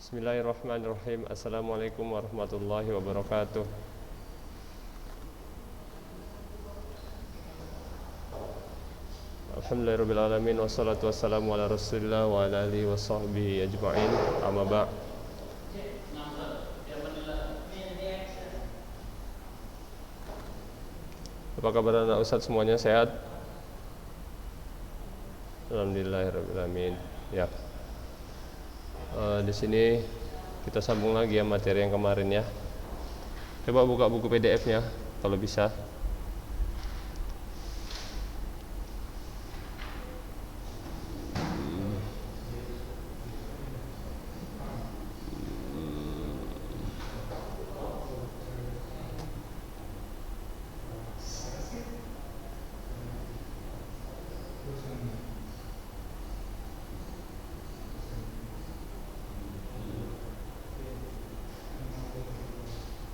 Bismillahirrahmanirrahim. Assalamualaikum warahmatullahi wabarakatuh. Alhamdulillahirrabbilalamin. Wassalatu wassalamu ala rasulillah wa ala alihi wa sahbihi ajma'in. Amma ba'. Apa kabar anak ustaz semuanya, sehat? Alhamdulillahirrabbilalamin. Ya. Di sini kita sambung lagi ya materi yang kemarin ya. Coba buka buku PDF-nya kalau bisa.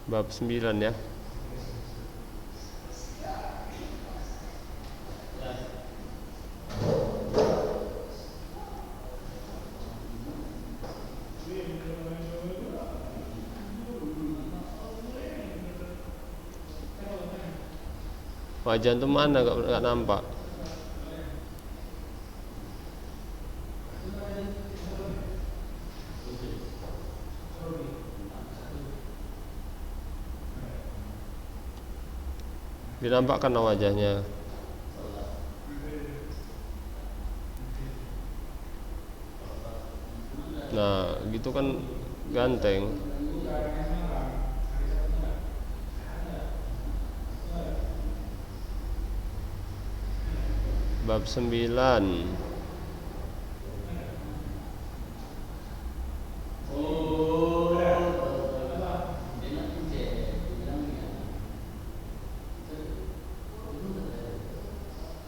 Bab 9 ya. Wajah itu mana gak nampak? Dinampakkan wajahnya. Nah, gitu kan ganteng. Bab 9.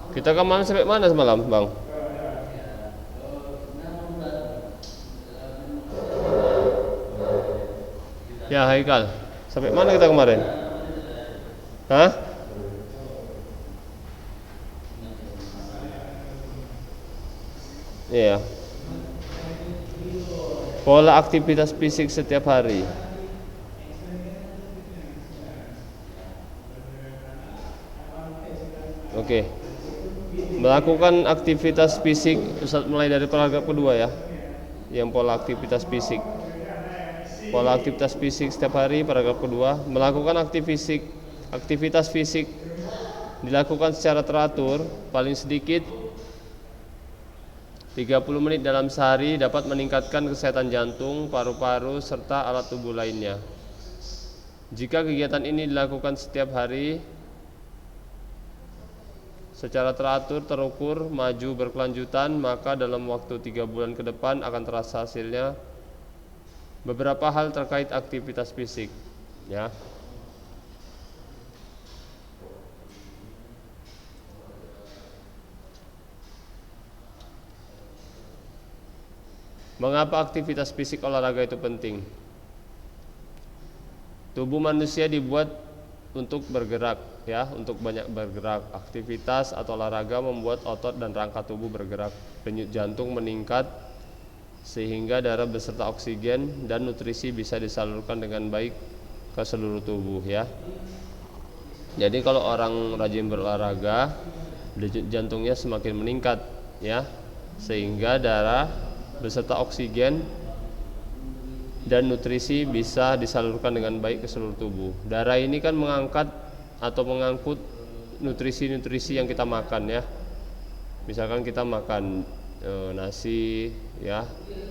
Kita kemana sampai mana semalam, Bang? Ya, Haikal. Sampai mana kita kemarin? Hah? Iya. Pola aktivitas fisik setiap hari. Oke. Melakukan aktivitas fisik, Ustaz mulai dari paragraf kedua ya. Yang pola aktivitas fisik. Pola aktivitas fisik setiap hari, paragraf kedua. Melakukan aktivitas fisik dilakukan secara teratur, paling sedikit 30 menit dalam sehari dapat meningkatkan kesehatan jantung, paru-paru, serta alat tubuh lainnya. Jika kegiatan ini dilakukan setiap hari secara teratur, terukur, maju, berkelanjutan, maka dalam waktu 3 bulan ke depan akan terasa hasilnya. Beberapa hal terkait aktivitas fisik ya. Mengapa aktivitas fisik olahraga itu penting? Tubuh manusia dibuat untuk bergerak ya, untuk banyak bergerak. Aktivitas atau olahraga membuat otot dan rangka tubuh bergerak. Denyut jantung meningkat sehingga darah beserta oksigen dan nutrisi bisa disalurkan dengan baik ke seluruh tubuh ya. Jadi kalau orang rajin berolahraga, denyut jantungnya semakin meningkat ya, sehingga darah beserta oksigen dan nutrisi bisa disalurkan dengan baik ke seluruh tubuh. Darah ini kan mengangkat atau mengangkut nutrisi-nutrisi yang kita makan ya. Misalkan kita makan nasi ya,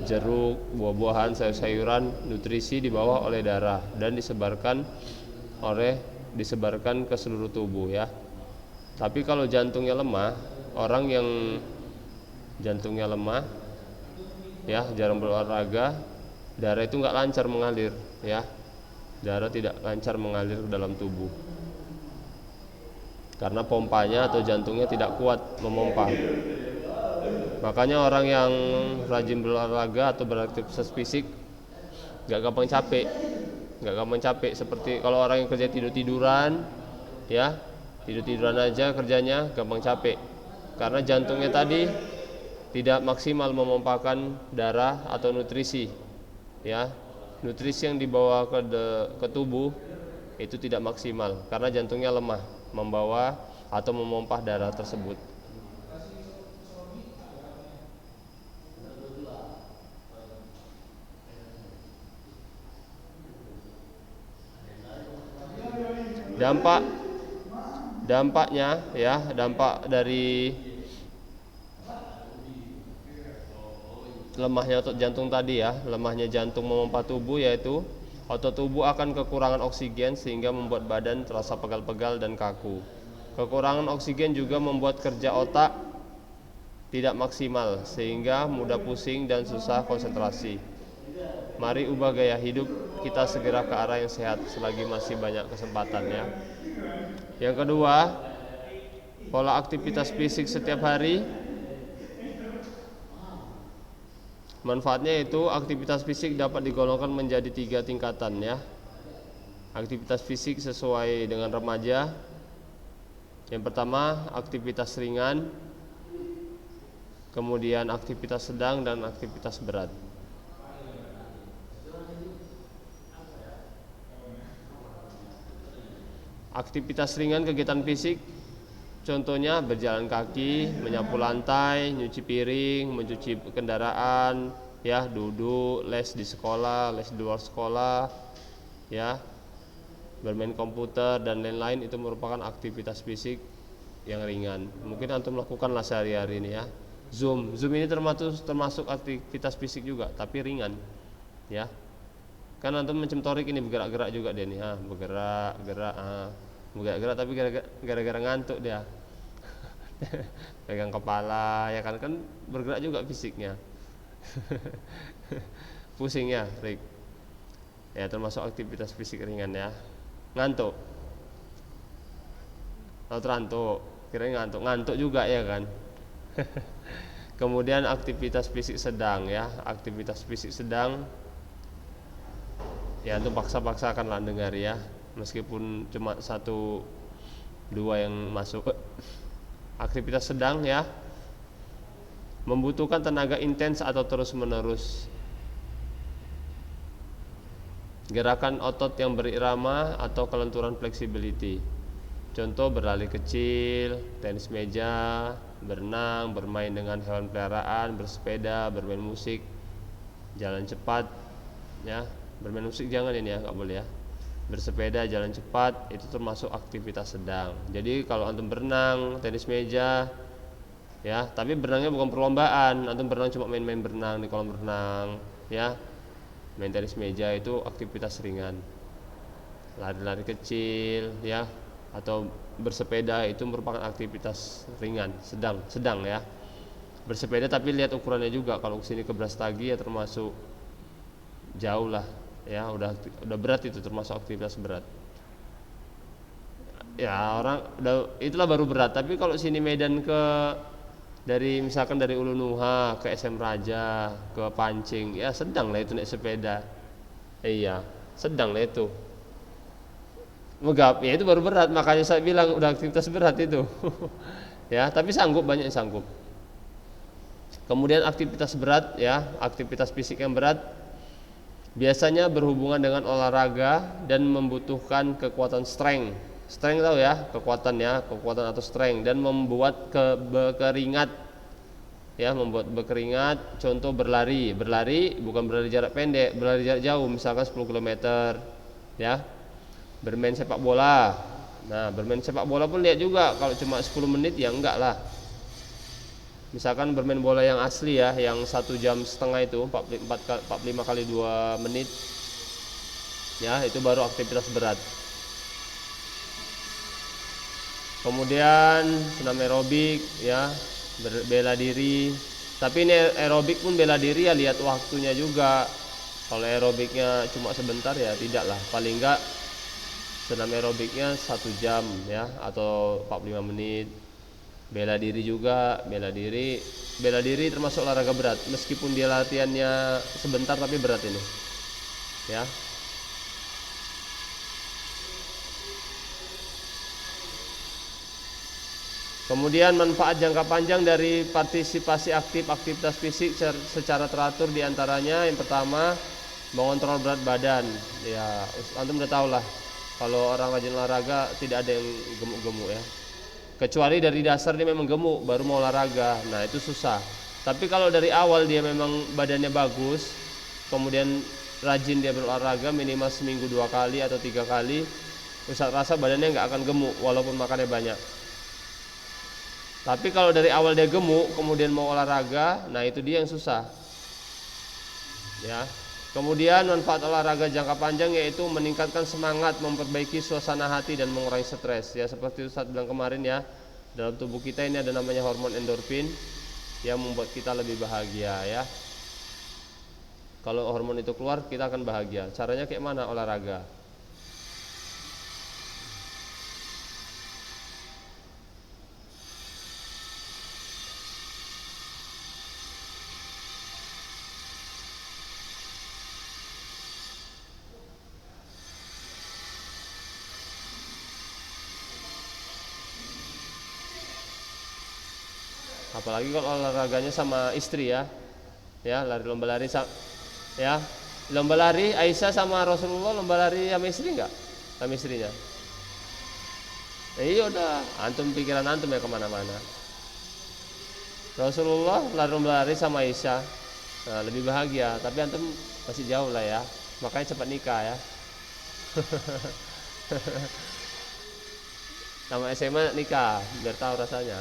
jeruk, buah-buahan, sayur-sayuran, nutrisi dibawa oleh darah dan disebarkan ke seluruh tubuh ya. Tapi kalau jantungnya lemah, orang yang jantungnya lemah ya, jarang berolahraga, darah itu nggak lancar mengalir ya. Darah tidak lancar mengalir ke dalam tubuh karena pompanya atau jantungnya tidak kuat memompa. Makanya orang yang rajin berolahraga atau beraktivitas fisik nggak gampang capek. Seperti kalau orang yang kerja tidur-tiduran ya, tidur-tiduran aja kerjanya gampang capek karena jantungnya tadi tidak maksimal memompakan darah atau nutrisi ya, nutrisi yang dibawa ke tubuh itu tidak maksimal karena jantungnya lemah membawa atau memompah darah tersebut. Dampaknya ya, dampak dari lemahnya otot jantung tadi ya, lemahnya jantung memompa tubuh, yaitu otot tubuh akan kekurangan oksigen sehingga membuat badan terasa pegal-pegal dan kaku. Kekurangan oksigen juga membuat kerja otak tidak maksimal sehingga mudah pusing dan susah konsentrasi. Mari ubah gaya hidup kita segera ke arah yang sehat selagi masih banyak kesempatan ya. Yang kedua, pola aktivitas fisik setiap hari. Manfaatnya itu aktivitas fisik dapat digolongkan menjadi 3 tingkatan ya. Aktivitas fisik sesuai dengan remaja. Yang pertama aktivitas ringan, kemudian aktivitas sedang dan aktivitas berat. Aktivitas ringan kegiatan fisik contohnya berjalan kaki, menyapu lantai, nyuci piring, mencuci kendaraan, ya, duduk, les di sekolah, les di luar sekolah, ya, bermain komputer dan lain-lain. Itu merupakan aktivitas fisik yang ringan. Mungkin antum lakukanlah sehari-hari ini ya. Zoom ini termasuk aktivitas fisik juga, tapi ringan, ya. Kan antum mencentorik ini bergerak-gerak juga dia nih, bergerak-gerak tapi gara-gara ngantuk dia. Pegang kepala ya kan bergerak juga fisiknya. Pusing ya, Rick. Ya, termasuk aktivitas fisik ringan ya. Ngantuk. Atau terantuk, kira ngantuk juga ya kan. Kemudian aktivitas fisik sedang ya. Aktivitas fisik sedang ya, untuk paksa-paksakanlah dengar ya, meskipun cuma 1-2 yang masuk. Aktivitas sedang ya, membutuhkan tenaga intens atau terus-menerus. Gerakan otot yang berirama atau kelenturan flexibility. Contoh berlari kecil, tenis meja, berenang, bermain dengan hewan peliharaan, bersepeda, bermain musik, jalan cepat ya. Bermain musik jangan ini ya, nggak boleh ya. Bersepeda, jalan cepat, itu termasuk aktivitas sedang. Jadi kalau antum berenang, tenis meja ya, tapi berenangnya bukan perlombaan, antum berenang cuma main-main berenang di kolam renang ya. Main tenis meja itu aktivitas ringan. Lari-lari kecil ya, atau bersepeda itu merupakan aktivitas ringan, sedang ya. Bersepeda tapi lihat ukurannya juga, kalau kesini ke Brastagi ya termasuk jauh lah ya, udah berat, itu termasuk aktivitas berat ya. Orang itulah baru berat. Tapi kalau sini Medan misalkan dari Ulu Nuha ke SM Raja ke Pancing ya, sedang lah itu naik sepeda. Iya, sedang lah itu. Megap ya, itu baru berat, makanya saya bilang udah aktivitas berat itu. Ya, tapi banyak yang sanggup. Kemudian aktivitas berat ya, aktivitas fisik yang berat biasanya berhubungan dengan olahraga dan membutuhkan kekuatan strength tahu ya, kekuatan atau strength, dan membuat berkeringat ya, contoh berlari bukan berlari jarak pendek, berlari jarak jauh, misalkan 10 km ya. Bermain sepak bola, nah bermain sepak bola pun lihat juga, kalau cuma 10 menit ya enggak lah. Misalkan bermain bola yang asli ya, yang 1,5 jam itu 45 kali 2 menit ya, itu baru aktivitas berat. Kemudian senam aerobik ya, bela diri. Tapi ini aerobik pun bela diri ya, lihat waktunya juga. Kalau aerobiknya cuma sebentar ya tidak lah, paling enggak senam aerobiknya 1 jam ya, atau 45 menit. Bela diri juga, bela diri termasuk olahraga berat, meskipun dia latihannya sebentar tapi berat ini ya. Kemudian manfaat jangka panjang dari partisipasi aktivitas fisik secara teratur, diantaranya yang pertama mengontrol berat badan. Ya, antum udah tahu lah. Kalau orang rajin olahraga tidak ada yang gemuk-gemuk ya. Kecuali dari dasar dia memang gemuk baru mau olahraga. Nah, itu susah. Tapi kalau dari awal dia memang badannya bagus, kemudian rajin dia berolahraga minimal seminggu 2 kali atau 3 kali, Ustaz rasa badannya nggak akan gemuk walaupun makannya banyak. Tapi kalau dari awal dia gemuk kemudian mau olahraga, nah itu dia yang susah. Ya. Kemudian manfaat olahraga jangka panjang yaitu meningkatkan semangat, memperbaiki suasana hati dan mengurangi stres. Ya seperti Ustaz bilang kemarin ya, dalam tubuh kita ini ada namanya hormon endorfin yang membuat kita lebih bahagia ya. Kalau hormon itu keluar kita akan bahagia. Caranya kayak mana olahraga? Apalagi kalau olahraganya sama istri ya. Ya, lomba lari ya. Lomba lari Aisyah sama Rasulullah lomba lari sama istri enggak? Sama istrinya. Iya udah, antum pikiran antum ya kemana-mana. Rasulullah lomba lari sama Aisyah, nah, lebih bahagia. Tapi antum masih jauh lah ya. Makanya cepat nikah ya. Sama SMA nikah biar tahu rasanya.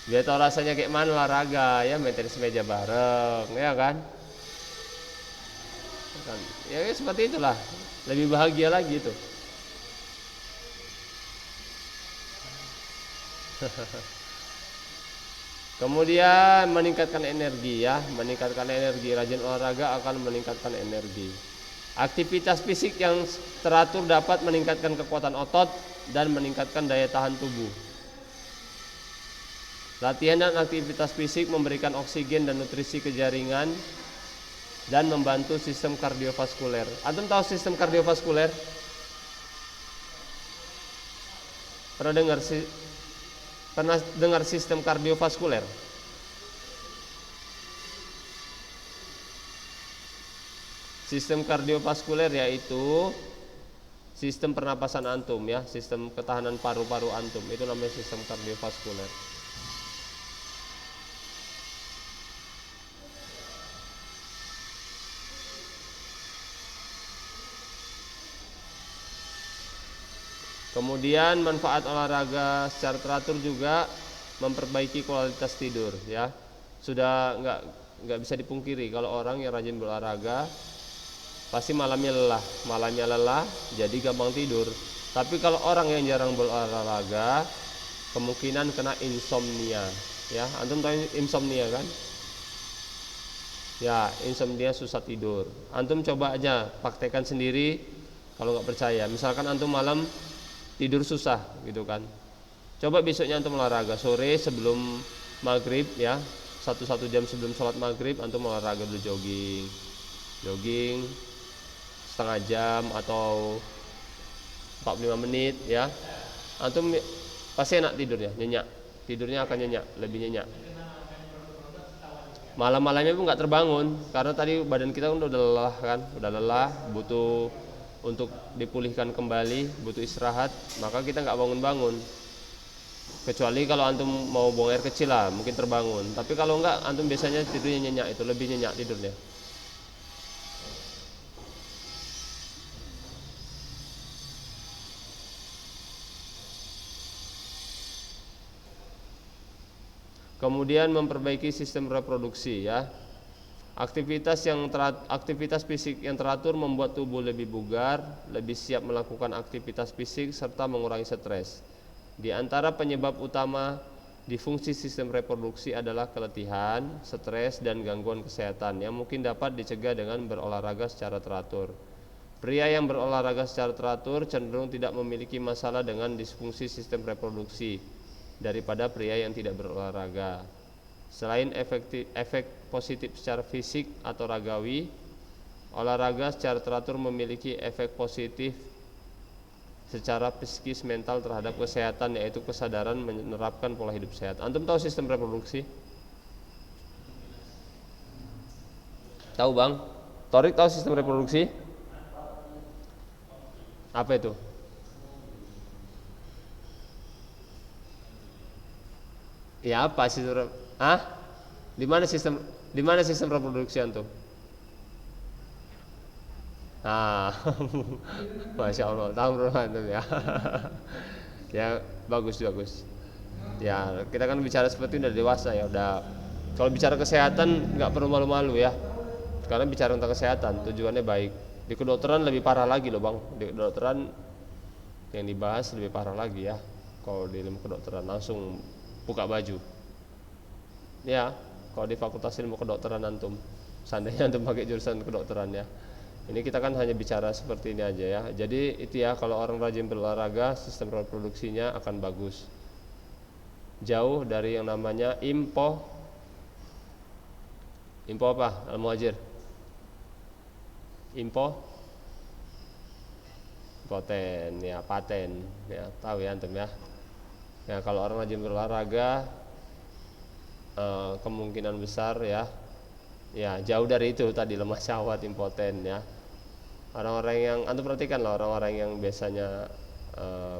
Biar tahu rasanya kayak mana olahraga ya, main tenis meja bareng ya kan. Ya seperti itulah, lebih bahagia lagi itu. Kemudian meningkatkan energi ya, meningkatkan energi. Rajin olahraga akan meningkatkan energi. Aktivitas fisik yang teratur dapat meningkatkan kekuatan otot dan meningkatkan daya tahan tubuh. Latihan dan aktivitas fisik memberikan oksigen dan nutrisi ke jaringan dan membantu sistem kardiovaskuler. Antum tahu sistem kardiovaskuler? Pernah dengar sistem kardiovaskuler? Sistem kardiovaskuler yaitu sistem pernapasan antum ya, sistem ketahanan paru-paru antum. Itu namanya sistem kardiovaskuler. Kemudian manfaat olahraga secara teratur juga memperbaiki kualitas tidur ya. Sudah nggak bisa dipungkiri kalau orang yang rajin berolahraga pasti malamnya lelah jadi gampang tidur. Tapi kalau orang yang jarang berolahraga kemungkinan kena insomnia ya. Antum tahu insomnia kan? Ya, insomnia susah tidur. Antum coba aja praktekkan sendiri kalau nggak percaya. Misalkan antum malam tidur susah gitu kan, coba besoknya antum olahraga sore sebelum maghrib ya, 1 jam sebelum sholat maghrib antum olahraga dulu, jogging setengah jam atau 45 menit ya. Antum pasti enak tidurnya, tidurnya akan lebih nyenyak. Malam-malamnya pun nggak terbangun karena tadi badan kita udah lelah, butuh untuk dipulihkan kembali, butuh istirahat, maka kita nggak bangun-bangun. Kecuali kalau antum mau buang air kecil lah, mungkin terbangun. Tapi kalau enggak, antum biasanya tidurnya nyenyak, itu lebih nyenyak tidurnya. Kemudian memperbaiki sistem reproduksi ya. Aktivitas fisik yang teratur membuat tubuh lebih bugar, lebih siap melakukan aktivitas fisik serta mengurangi stres. Di antara penyebab utama disfungsi sistem reproduksi adalah keletihan, stres dan gangguan kesehatan yang mungkin dapat dicegah dengan berolahraga secara teratur. Pria yang berolahraga secara teratur cenderung tidak memiliki masalah dengan disfungsi sistem reproduksi daripada pria yang tidak berolahraga. Selain efek positif secara fisik atau ragawi, olahraga secara teratur memiliki efek positif secara psikis mental terhadap kesehatan, yaitu kesadaran menerapkan pola hidup sehat. Antum tahu sistem reproduksi? Tahu bang? Torik tahu sistem reproduksi? Apa itu? Ya apa sistem? Di mana sistem reproduksi antum? Masya Allah, tahu bro antum ya. Ya bagus. Ya kita kan bicara seperti ini udah dewasa ya, udah. Kalau bicara kesehatan nggak perlu malu-malu ya. Karena bicara tentang kesehatan tujuannya baik. Di kedokteran lebih parah lagi loh bang. Di kedokteran yang dibahas lebih parah lagi ya. Kalau di ilmu kedokteran langsung buka baju. Ya, kalau di fakultas ilmu kedokteran antum, seandainya antum pakai jurusan kedokteran ya. Ini kita kan hanya bicara seperti ini aja ya. Jadi itu ya, kalau orang rajin berolahraga, sistem reproduksinya akan bagus. Jauh dari yang namanya impoten apa? Al-Muhajir. Impoten ya, paten ya, tahu ya antum ya. Ya kalau orang rajin berolahraga kemungkinan besar ya jauh dari itu tadi, lemah syahwat, impoten ya. Orang-orang yang antum perhatikan lah, orang-orang yang biasanya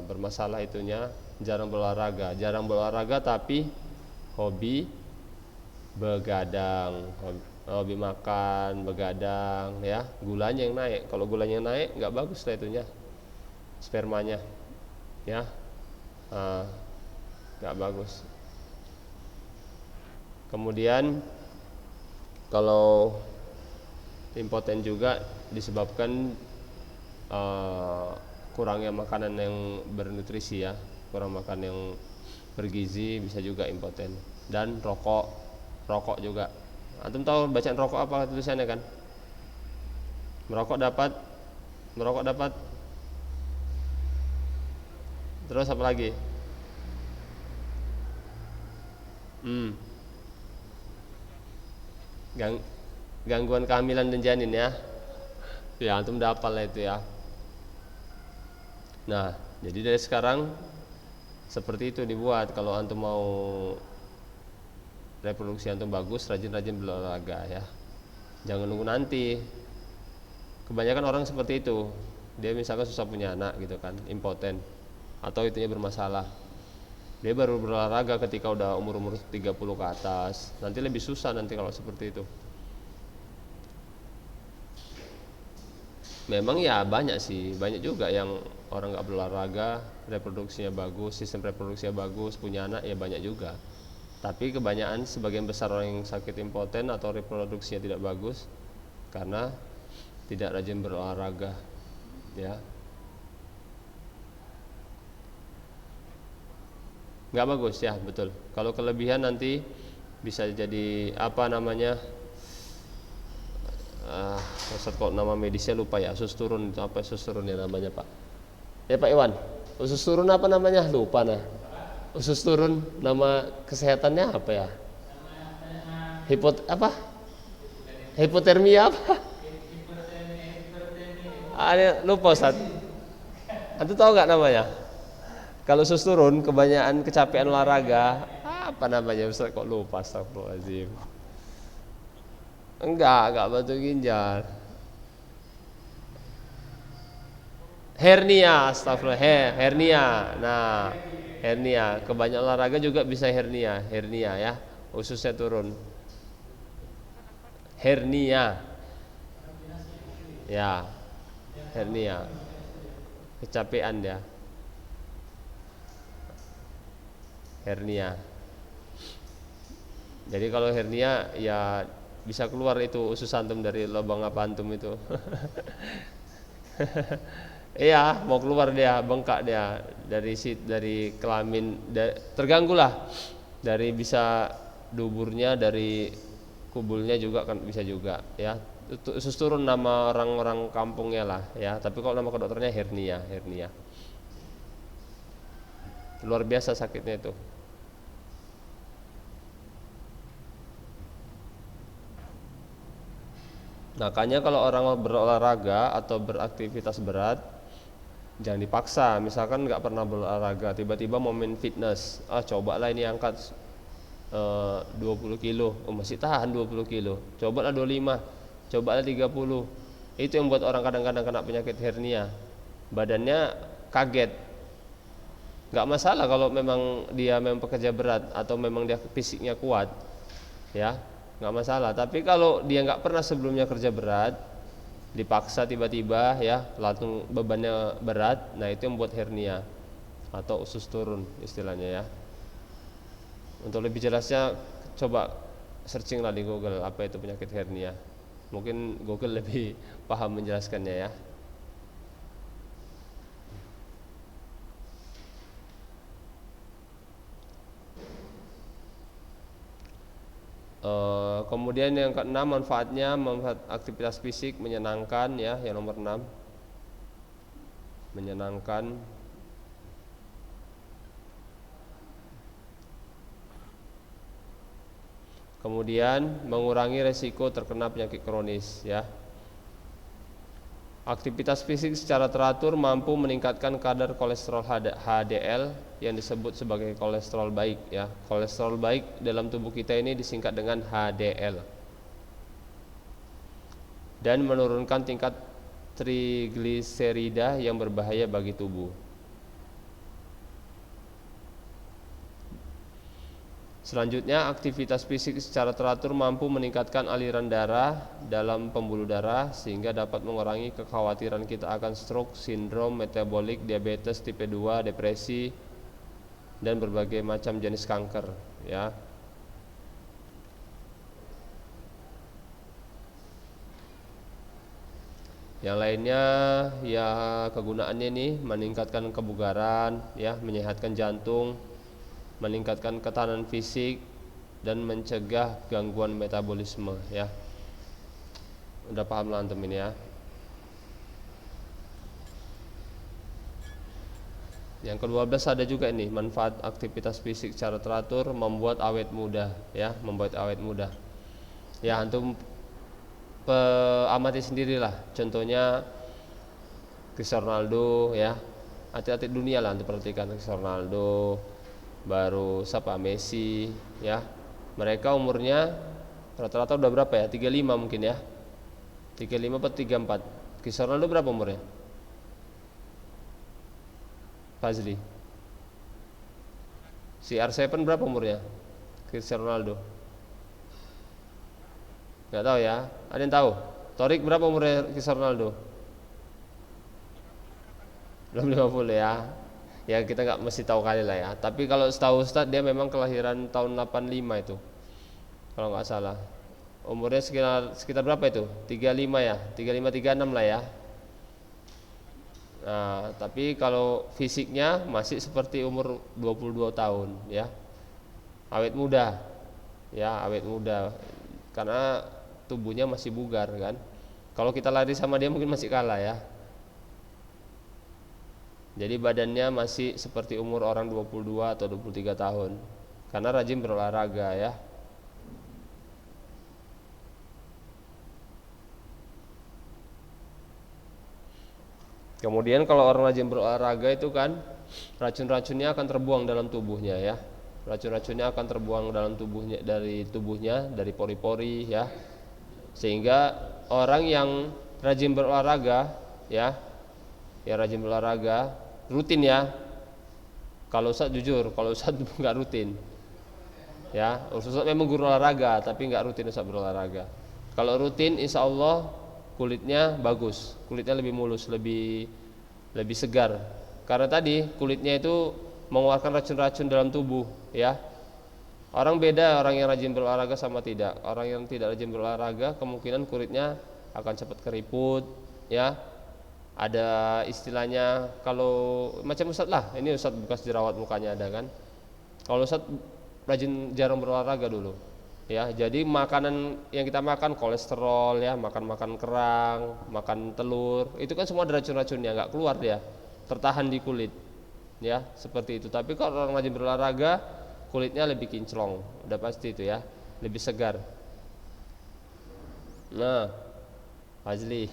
bermasalah itunya jarang berolahraga tapi hobi begadang, hobi makan, begadang ya, gulanya yang naik. Kalau gulanya yang naik nggak bagus lah itunya, spermanya ya, nggak bagus. Kemudian kalau impoten juga disebabkan kurangnya makanan yang bernutrisi ya, kurang makan yang bergizi bisa juga impoten. Dan rokok juga. Antum tahu bacaan rokok apa tulisannya kan? Merokok dapat. Terus apa lagi? Gangguan kehamilan dan janin ya. Ya antum udah hafal lah itu ya. Nah, jadi dari sekarang seperti itu dibuat. Kalau antum mau reproduksi antum bagus, rajin-rajin berolahraga ya. Jangan nunggu nanti. Kebanyakan orang seperti itu. Dia misalkan susah punya anak gitu kan, impoten atau itunya bermasalah. Dia baru berolahraga ketika udah umur 30 ke atas. Nanti lebih susah nanti kalau seperti itu. Memang ya banyak juga yang orang nggak berolahraga, reproduksinya bagus, sistem reproduksinya bagus, punya anak ya banyak juga. Tapi kebanyakan sebagian besar orang yang sakit impoten atau reproduksinya tidak bagus karena tidak rajin berolahraga ya. Nggak bagus ya, betul. Kalau kelebihan nanti bisa jadi apa namanya, Ustaz kok nama medisnya lupa ya, usus turun itu apa, usus turun ya namanya Pak? Ya Pak Iwan, usus turun apa namanya? Lupa nah. Usus turun nama kesehatannya apa ya? Hipotermia apa? Lupa Ustaz. Antum tahu nggak namanya? Kalau usus turun kebanyakan kecapean olahraga, apa namanya Ustaz kok lupa, astagfirullahaladzim. Enggak batu ginjal. Hernia, astagfirullah, hernia. Nah, hernia, kebanyakan olahraga juga bisa hernia ya, ususnya turun. Hernia. Ya. Hernia. Kecapean dia. Hernia. Jadi kalau hernia ya bisa keluar itu usus antum dari lubang apa antum itu. Iya, mau keluar dia, bengkak dia dari kelamin, terganggu lah. Dari bisa duburnya, dari kubulnya juga kan bisa juga ya. Usus turun nama orang-orang kampungnya lah ya, tapi kalau nama kedokternya hernia. Luar biasa sakitnya itu. Makanya kalau orang berolahraga atau beraktivitas berat jangan dipaksa. Misalkan nggak pernah berolahraga, tiba-tiba mau main fitness, cobalah ini angkat 20 kilo, masih tahan 20 kilo, cobalah 25, cobalah 30. Itu yang buat orang kadang-kadang kena penyakit hernia, badannya kaget. Nggak masalah kalau memang dia memang pekerja berat atau memang dia fisiknya kuat, ya nggak masalah. Tapi kalau dia nggak pernah sebelumnya kerja berat, dipaksa tiba-tiba ya langsung bebannya berat, nah itu yang buat hernia atau usus turun istilahnya ya. Untuk lebih jelasnya coba searching lah di Google apa itu penyakit hernia. Mungkin Google lebih paham menjelaskannya ya. Kemudian yang keenam, manfaat aktivitas fisik menyenangkan ya, yang nomor 6 menyenangkan. Kemudian mengurangi resiko terkena penyakit kronis ya. Aktivitas fisik secara teratur mampu meningkatkan kadar kolesterol HDL yang disebut sebagai kolesterol baik ya. Kolesterol baik dalam tubuh kita ini disingkat dengan HDL. Dan menurunkan tingkat trigliserida yang berbahaya bagi tubuh. Selanjutnya, aktivitas fisik secara teratur mampu meningkatkan aliran darah dalam pembuluh darah sehingga dapat mengurangi kekhawatiran kita akan stroke, sindrom metabolik, diabetes tipe 2, depresi, dan berbagai macam jenis kanker ya. Yang lainnya ya kegunaannya nih meningkatkan kebugaran ya, menyehatkan jantung, meningkatkan ketahanan fisik, dan mencegah gangguan metabolisme ya. Udah paham lah antum ini ya. Yang ke-12 ada juga ini, manfaat aktivitas fisik secara teratur membuat awet muda ya, membuat awet muda. Ya antum amati sendirilah, contohnya Cristiano Ronaldo ya. Atlet-atlet dunia lah antum perhatikan, Cristiano Ronaldo, baru siapa, Messi ya. Mereka umurnya rata-rata udah berapa ya? 35 mungkin ya. 35 atau 34. Cristiano Ronaldo berapa umurnya? Fazli. CR7 berapa umurnya? Cristiano Ronaldo. Gak tahu ya. Ada yang tahu? Torik berapa umurnya Cristiano Ronaldo? Belum 50 ya. Ya kita nggak mesti tahu kali lah ya. Tapi kalau setahu Ustadz dia memang kelahiran tahun 85 itu, kalau nggak salah. Umurnya sekitar berapa itu? 35 ya, 35 36 lah ya. Nah, tapi kalau fisiknya masih seperti umur 22 tahun ya. Awet muda. Ya, awet muda. Karena tubuhnya masih bugar kan. Kalau kita lari sama dia mungkin masih kalah ya. Jadi badannya masih seperti umur orang 22 atau 23 tahun. Karena rajin berolahraga ya. Kemudian kalau orang rajin berolahraga itu kan racun-racunnya akan terbuang dalam tubuhnya ya. Racun-racunnya akan terbuang dalam tubuhnya, dari pori-pori ya. Sehingga orang yang rajin berolahraga ya, yang rajin berolahraga rutin ya. Kalau Ustaz jujur, kalau Ustaz nggak rutin ya. Ustaz memang guru olahraga tapi nggak rutin Ustaz berolahraga. Kalau rutin insya Allah kulitnya bagus, kulitnya lebih mulus, lebih segar. Karena tadi kulitnya itu mengeluarkan racun-racun dalam tubuh ya. Orang beda, orang yang rajin berolahraga sama tidak. Orang yang tidak rajin berolahraga kemungkinan kulitnya akan cepat keriput ya. Ada istilahnya, kalau macam Ustadz lah, ini Ustadz bekas jerawat mukanya ada kan. Kalau Ustadz rajin jarang berolahraga dulu ya, jadi makanan yang kita makan kolesterol ya, makan kerang, makan telur, itu kan semua ada racun-racunnya, nggak keluar dia, tertahan di kulit ya, seperti itu. Tapi kalau orang rajin berolahraga kulitnya lebih kinclong, udah pasti itu ya, lebih segar. Nah, Fazli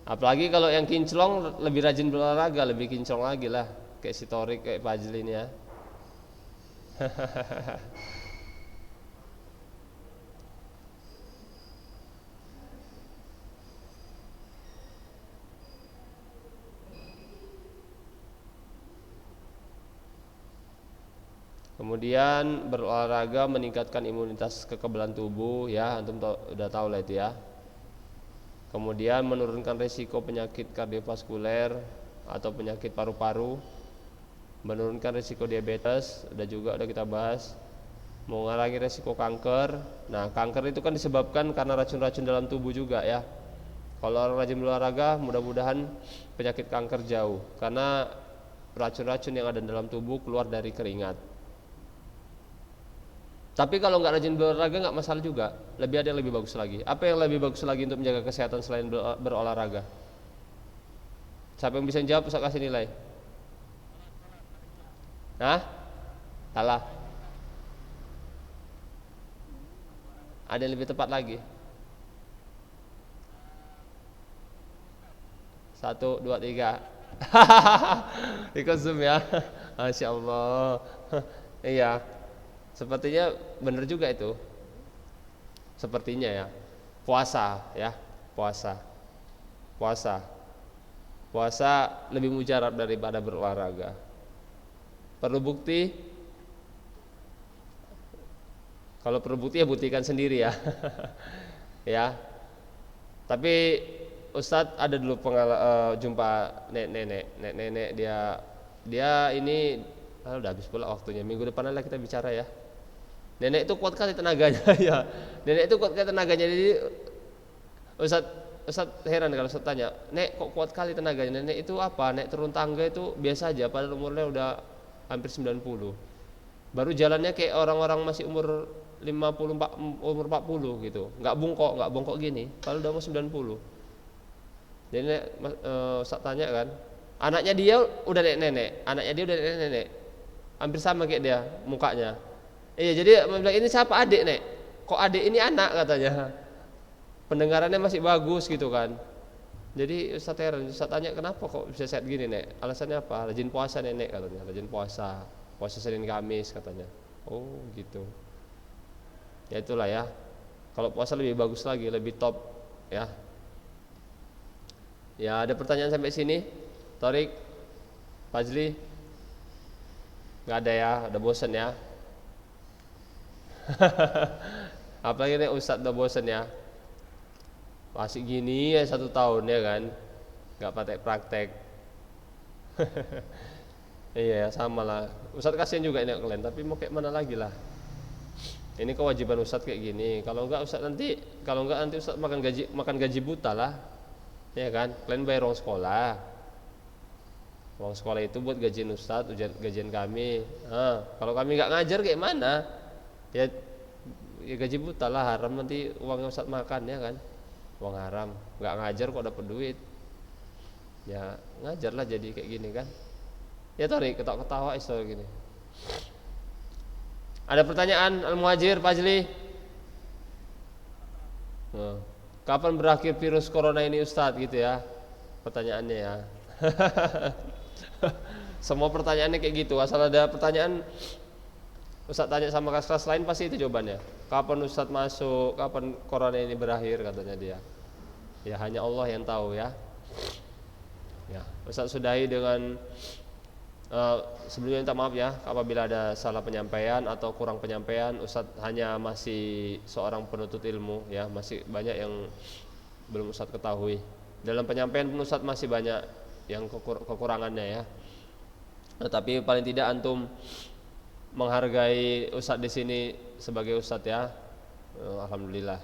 apalagi kalau yang kinclong lebih rajin berolahraga, lebih kinclong lagi lah, kayak si Torik, kayak Fazli ini ya. Kemudian berolahraga meningkatkan imunitas kekebalan tubuh, ya antum udah tahu lah itu ya. Kemudian menurunkan risiko penyakit kardiovaskuler atau penyakit paru-paru, menurunkan risiko diabetes, udah kita bahas. Mengurangi risiko kanker. Nah, kanker itu kan disebabkan karena racun-racun dalam tubuh juga ya. Kalau orang rajin berolahraga, mudah-mudahan penyakit kanker jauh, karena racun-racun yang ada dalam tubuh keluar dari keringat. Tapi kalau nggak rajin berolahraga nggak masalah juga. Lebih ada yang lebih bagus lagi. Apa yang lebih bagus lagi untuk menjaga kesehatan selain berolahraga? Siapa yang bisa jawab? Ustaz kasih nilai. Hah? Salah. Ada yang lebih tepat lagi. 1, 2, 3. Ikut Zoom ya. Masya Allah. Iya. Sepertinya benar juga itu. Sepertinya ya. Puasa ya. Puasa lebih mujarab daripada berolahraga. Perlu bukti? Kalau perlu bukti ya buktikan sendiri ya. Ya. Tapi Ustadz ada dulu jumpa nenek dia ini udah habis pula waktunya. Minggu depan lah kita bicara ya. Nenek itu kuat kali tenaganya ya. Nenek itu kuat kali tenaganya. Jadi Ustadz heran kalau Ustadz tanya, "Nek, kok kuat kali tenaganya?" Nenek itu apa? Nek turun tangga itu biasa aja, padahal umurnya udah hampir 90. Baru jalannya kayak orang-orang masih umur 50, umur 40 gitu. Enggak bongkok gini, padahal udah umur 90. Jadi Ustadz tanya kan, anaknya dia udah nenek, hampir sama kayak dia mukanya. Iya, jadi bilang, ini siapa adik nek? Kok adik ini anak katanya? Pendengarannya masih bagus gitu kan. Jadi Ustadz heran, Ustadz tanya kenapa kok bisa sehat gini nek? Alasannya apa? Rajin puasa nenek katanya, rajin puasa Senin Kamis katanya. Oh gitu. Ya itulah ya. Kalau puasa lebih bagus lagi, lebih top ya. Ya, ada pertanyaan sampai sini? Torik, Fajli? Nggak ada ya, udah bosen ya. Apalagi nih Ustadz udah bosen ya. Masih gini ya 1 tahun ya kan, nggak praktek. Iya sama lah. Ustadz kasihan juga ini kalian, tapi mau kayak mana lagi lah. Ini kewajiban Ustadz kayak gini. Kalau enggak nanti Ustadz makan gaji buta lah. Ya kan, kalian bayar uang sekolah. Uang sekolah itu buat gajian Ustadz, gajian kami. Kalau kami nggak ngajar kayak mana? Ya gaji buta lah, haram nanti uangnya Ustadz makan ya kan. Uang haram, nggak ngajar kok dapat duit. Ya ngajar lah jadi kayak gini kan. Ya Tori, ketawa-ketawa iso gini. Ada pertanyaan Al-Muhajir, Fajli? Kapan berakhir virus corona ini Ustadz gitu ya? Pertanyaannya ya. Semua pertanyaannya kayak gitu. Asal ada pertanyaan Ustadz tanya sama kelas lain pasti itu jawabannya. Kapan Ustadz masuk? Kapan corona ini berakhir katanya dia. Ya hanya Allah yang tahu ya. Ya, Ustadz sudahi dengan sebelumnya minta maaf ya apabila ada salah penyampaian atau kurang penyampaian. Ustadz hanya masih seorang penuntut ilmu ya, masih banyak yang belum Ustadz ketahui. Dalam penyampaian pun Ustadz masih banyak yang kekurangannya ya. Tapi paling tidak antum menghargai Ustadz di sini sebagai Ustadz ya. Alhamdulillah.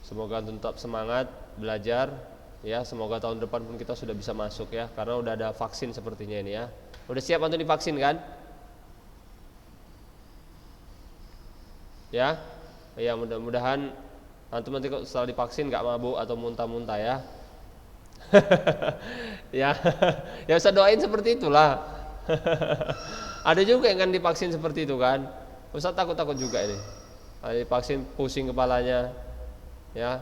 Semoga antum tetap semangat belajar ya. Semoga tahun depan pun kita sudah bisa masuk ya, karena udah ada vaksin sepertinya ini ya. Udah siap antum divaksin kan? Ya. Ya mudah-mudahan antum nanti setelah divaksin nggak mabuk atau muntah-muntah ya. Ya. Ya usah doain seperti itulah. Ada juga yang kan divaksin seperti itu kan. Ustaz takut-takut juga ini. Divaksin pusing kepalanya. Ya.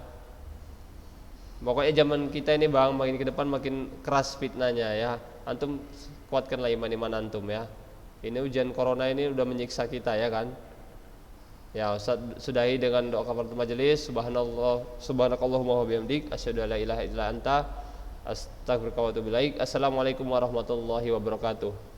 Pokoknya zaman kita ini Bang, makin ke depan makin keras fitnahnya ya. Antum kuatkanlah iman antum ya. Ini ujian corona ini udah menyiksa kita ya kan. Ya Ustaz sudahi dengan doa kafaratul majelis. Subhanakallahumma wa bihamdik asyhadu an la ilaha illa anta astaghfiruka wa atubu ilaik. Assalamualaikum warahmatullahi wabarakatuh.